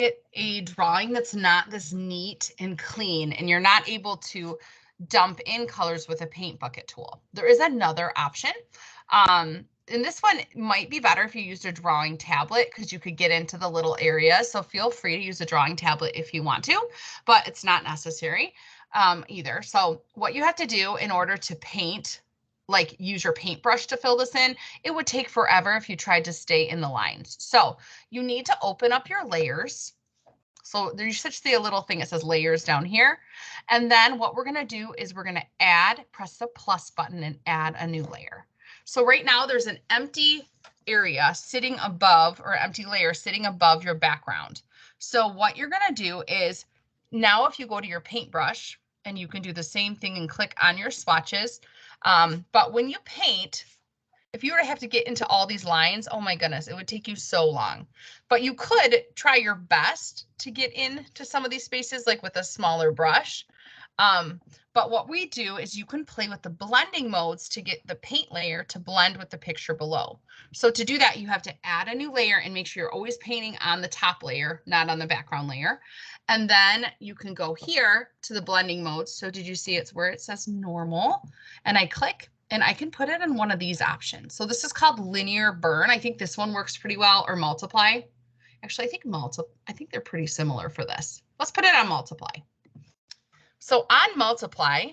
get a drawing that's not this neat and clean, and you're not able to dump in colors with a paint bucket tool, there is another option. And this one might be better if you used a drawing tablet, because you could get into the little area. So feel free to use a drawing tablet if you want to, but it's not necessary either. So what you have to do in order to paint, like use your paintbrush to fill this in, it would take forever if you tried to stay in the lines. So you need to open up your layers. So there you should see a little thing that says layers down here. And then what we're going to do is we're going to press the plus button and add a new layer. So right now there's an empty area sitting above, or empty layer sitting above your background. So what you're going to do is, now if you go to your paintbrush, and you can do the same thing and click on your swatches. But when you paint, if you were to have to get into all these lines, oh my goodness, it would take you so long. But you could try your best to get into some of these spaces, like with a smaller brush. But what we do is you can play with the blending modes to get the paint layer to blend with the picture below. So to do that, you have to add a new layer and make sure you're always painting on the top layer, not on the background layer. And then you can go here to the blending modes. So did you see it's where it says normal? And I click, and I can put it in one of these options. So this is called linear burn. I think this one works pretty well, or multiply. Actually, I think they're pretty similar for this. Let's put it on multiply. So on multiply,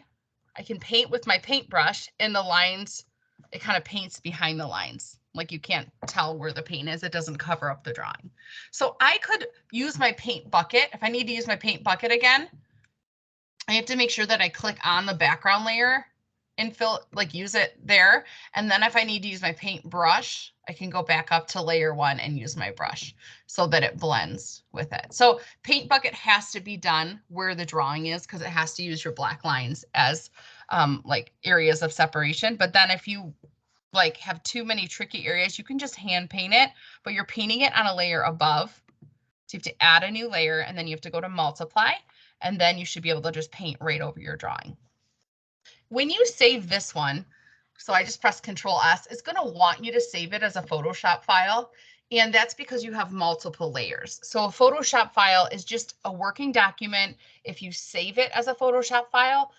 I can paint with my paintbrush, and the lines, it kind of paints behind the lines. Like you can't tell where the paint is. It doesn't cover up the drawing. So I could use my paint bucket. If I need to use my paint bucket again, I have to make sure that I click on the background layer and use it there. And then if I need to use my paintbrush, I can go back up to layer 1 and use my brush so that it blends with it. So paint bucket has to be done where the drawing is, because it has to use your black lines as like areas of separation. But then if you have too many tricky areas, you can just hand paint it, but you're painting it on a layer above. So you have to add a new layer, and then you have to go to multiply, and then you should be able to just paint right over your drawing. When you save this one, so I just press Control S, it's going to want you to save it as a Photoshop file. And that's because you have multiple layers. So a Photoshop file is just a working document. If you save it as a Photoshop file,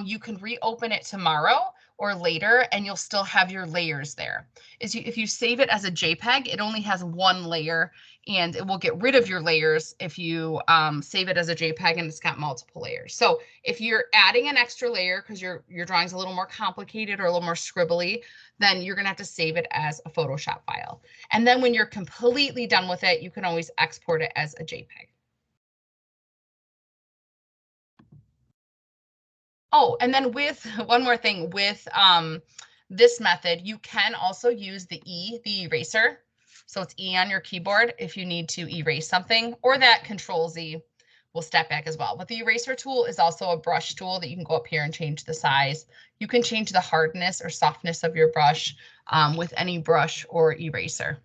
you can reopen it tomorrow or later, and you'll still have your layers there. If you save it as a JPEG, it only has one layer, and it will get rid of your layers if you save it as a JPEG and it's got multiple layers. So if you're adding an extra layer because your drawing's a little more complicated or a little more scribbly, then you're gonna have to save it as a Photoshop file. And then when you're completely done with it, you can always export it as a JPEG. Oh, and then with one more thing, with this method, you can also use the eraser. So it's E on your keyboard if you need to erase something, or that Control Z will step back as well. But the eraser tool is also a brush tool that you can go up here and change the size. You can change the hardness or softness of your brush with any brush or eraser.